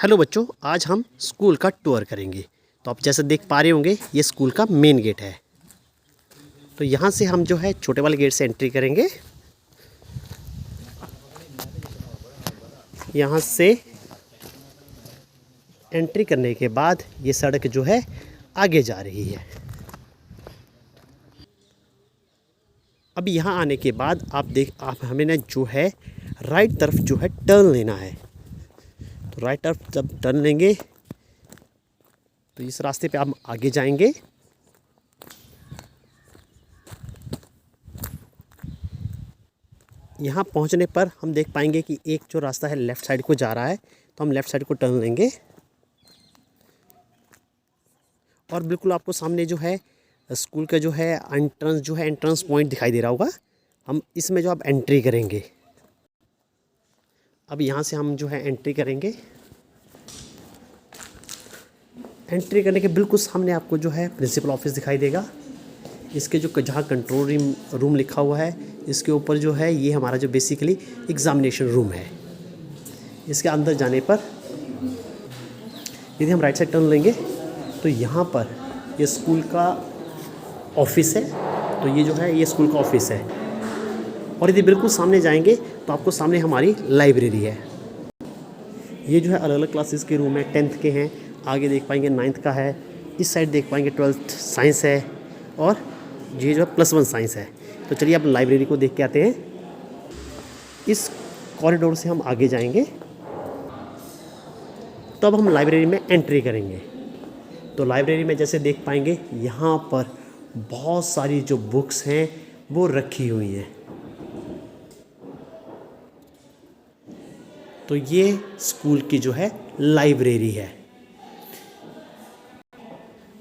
Hello बच्चों, आज हम स्कूल का टूर करेंगे। तो आप जैसे देख पा रहे होंगे ये स्कूल का मेन गेट है। तो यहाँ से हम जो है छोटे वाले गेट से एंट्री करेंगे। यहाँ से एंट्री करने के बाद ये सड़क जो है आगे जा रही है। अब यहाँ आने के बाद आप हमें ना जो है राइट तरफ जो है टर्न लेना है। तो राइट तरफ जब टर्न लेंगे तो इस रास्ते पे आप आगे जाएंगे। यहाँ पहुँचने पर हम देख पाएंगे कि एक जो रास्ता है लेफ़्ट साइड को जा रहा है, तो हम लेफ़्ट साइड को टर्न लेंगे और बिल्कुल आपको सामने जो है स्कूल का जो है एंट्रेंस पॉइंट दिखाई दे रहा होगा। हम इसमें जो आप एंट्री करेंगे। अब यहाँ से हम जो है एंट्री करेंगे। एंट्री करने के बिल्कुल सामने आपको जो है प्रिंसिपल ऑफिस दिखाई देगा। इसके जो जहाँ कंट्रोल रूम लिखा हुआ है, इसके ऊपर जो है ये हमारा जो बेसिकली एग्ज़ामिनेशन रूम है। इसके अंदर जाने पर यदि हम राइट साइड टर्न लेंगे तो यहाँ पर ये स्कूल का ऑफिस है। तो ये जो है ये स्कूल का ऑफिस है। और यदि बिल्कुल सामने जाएंगे तो आपको सामने हमारी लाइब्रेरी है। ये जो है अलग अलग क्लासेस के रूम है। 10th के हैं, आगे देख पाएंगे 9th का है, इस साइड देख पाएंगे 12th साइंस है और ये जो है +1 साइंस है। तो चलिए अब लाइब्रेरी को देख के आते हैं। इस कॉरिडोर से हम आगे जाएंगे, तब हम लाइब्रेरी में एंट्री करेंगे। तो लाइब्रेरी में जैसे देख पाएंगे यहाँ पर बहुत सारी जो बुक्स हैं वो रखी हुई हैं। तो ये स्कूल की जो है लाइब्रेरी है।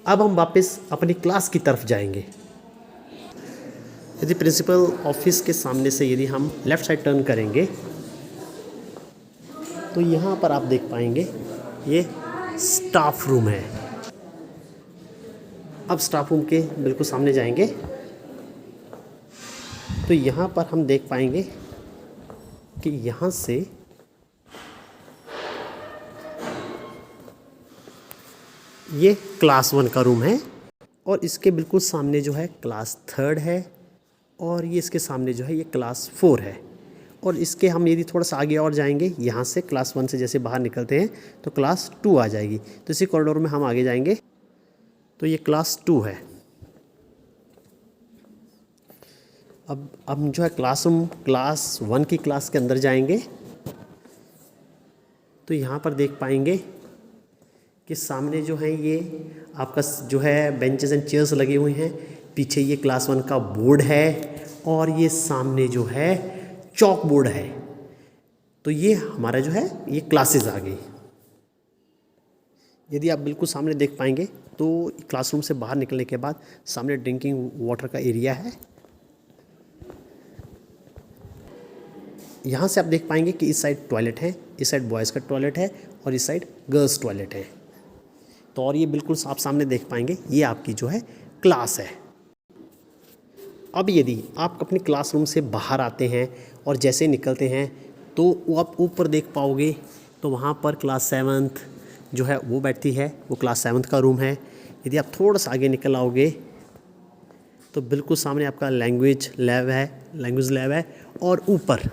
अब हम वापस अपनी क्लास की तरफ जाएंगे। यदि प्रिंसिपल ऑफिस के सामने से यदि हम लेफ़्ट साइड टर्न करेंगे तो यहाँ पर आप देख पाएंगे ये स्टाफ रूम है। अब स्टाफ रूम के बिल्कुल सामने जाएंगे तो यहाँ पर हम देख पाएंगे कि यहाँ से ये क्लास 1 का रूम है और इसके बिल्कुल सामने जो है क्लास 3 है और ये इसके सामने जो है ये क्लास 4 है। और इसके हम यदि थोड़ा सा आगे और जाएंगे, यहाँ से क्लास 1 से जैसे बाहर निकलते हैं तो क्लास 2 आ जाएगी। तो इसी कॉरिडोर में हम आगे जाएंगे तो ये क्लास 2 है। अब हम जो है क्लास 1 की क्लास के अंदर जाएंगे तो यहाँ पर देख पाएंगे कि सामने जो है ये आपका जो है बेंचेस एंड चेयर्स लगे हुए हैं। पीछे ये क्लास 1 का बोर्ड है और ये सामने जो है चॉक बोर्ड है। तो ये हमारा जो है ये क्लासेस आ गई। यदि आप बिल्कुल सामने देख पाएंगे तो क्लासरूम से बाहर निकलने के बाद सामने ड्रिंकिंग वाटर का एरिया है। यहाँ से आप देख पाएंगे कि इस साइड टॉयलेट है, इस साइड बॉयज़ का टॉयलेट है और इस साइड गर्ल्स टॉयलेट है। तो और ये बिल्कुल आप सामने देख पाएंगे ये आपकी जो है क्लास है। अब यदि आप अपनी क्लासरूम से बाहर आते हैं और जैसे निकलते हैं तो आप ऊपर देख पाओगे तो वहाँ पर क्लास 7th जो है वो बैठती है। वो क्लास 7th का रूम है। यदि आप थोड़ा सा आगे निकल आओगे तो बिल्कुल सामने आपका लैंग्वेज लैब है। और ऊपर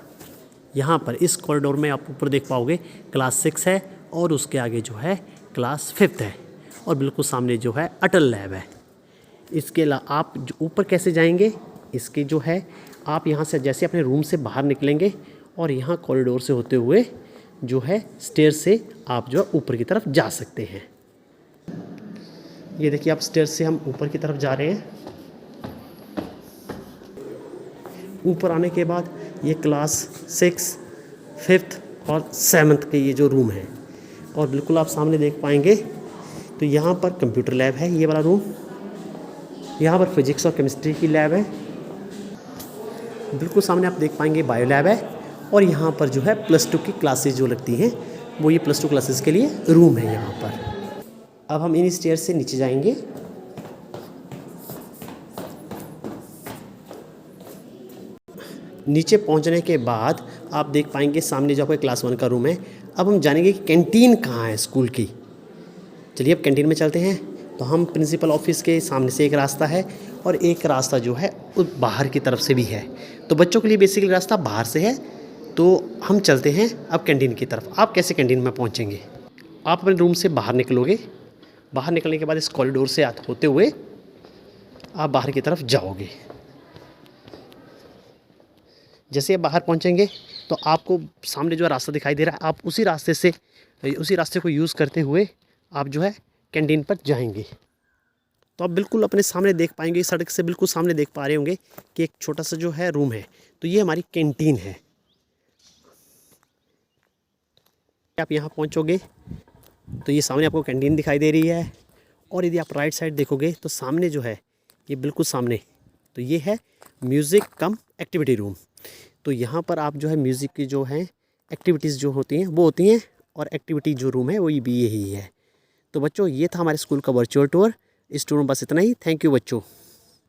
यहाँ पर इस कॉरिडोर में आप ऊपर देख पाओगे क्लास 6 है और उसके आगे जो है क्लास 5th है और बिल्कुल सामने जो है अटल लैब है। इसके अलावा आप ऊपर कैसे जाएंगे, इसके जो है आप यहाँ से जैसे अपने रूम से बाहर निकलेंगे और यहाँ कॉरिडोर से होते हुए जो है स्टेयर से आप जो है ऊपर की तरफ जा सकते हैं। ये देखिए आप स्टेयर से हम ऊपर की तरफ जा रहे हैं। ऊपर आने के बाद ये क्लास 6, 5th और 7th के ये जो रूम है और बिल्कुल आप सामने देख पाएंगे तो यहाँ पर कंप्यूटर लैब है। ये वाला रूम, यहाँ पर फिजिक्स और केमिस्ट्री की लैब है। बिल्कुल सामने आप देख पाएंगे बायो लैब है और यहाँ पर जो है +2 की क्लासेस जो लगती हैं वो ये +2 क्लासेस के लिए रूम है यहाँ पर। अब हम इन स्टेयर से नीचे जाएंगे। नीचे पहुंचने के बाद आप देख पाएंगे सामने जो आपका क्लास 1 का रूम है। अब हम जानेंगे कि कैंटीन कहाँ है स्कूल की। चलिए अब कैंटीन में चलते हैं। तो हम प्रिंसिपल ऑफिस के सामने से एक रास्ता है और एक रास्ता जो है वो बाहर की तरफ से भी है। तो बच्चों के लिए बेसिकली रास्ता बाहर से है। तो हम चलते हैं अब कैंटीन की तरफ। आप कैसे कैंटीन में पहुंचेंगे? आप अपने रूम से बाहर निकलोगे। बाहर निकलने के बाद इस कॉरिडोर से होते हुए आप बाहर की तरफ जाओगे। जैसे आप बाहर पहुंचेंगे तो आपको सामने जो रास्ता दिखाई दे रहा है, आप उसी रास्ते को यूज़ करते हुए आप जो है कैंटीन पर जाएंगे। तो आप बिल्कुल अपने सामने देख पाएंगे, सड़क से बिल्कुल सामने देख पा रहे होंगे कि एक छोटा सा जो है रूम है। तो ये हमारी कैंटीन है। आप यहाँ पहुँचोगे तो ये सामने आपको कैंटीन दिखाई दे रही है। और यदि आप राइट साइड देखोगे तो सामने जो है, ये बिल्कुल सामने, तो ये है म्यूज़िक कम एक्टिविटी रूम। तो यहाँ पर आप जो है म्यूज़िक की जो है एक्टिविटीज़ जो होती हैं वो होती हैं, और एक्टिविटी जो रूम है वो भी यही है। तो बच्चों, ये था हमारे स्कूल का वर्चुअल टूर। इस टूर में बस इतना ही। थैंक यू बच्चों।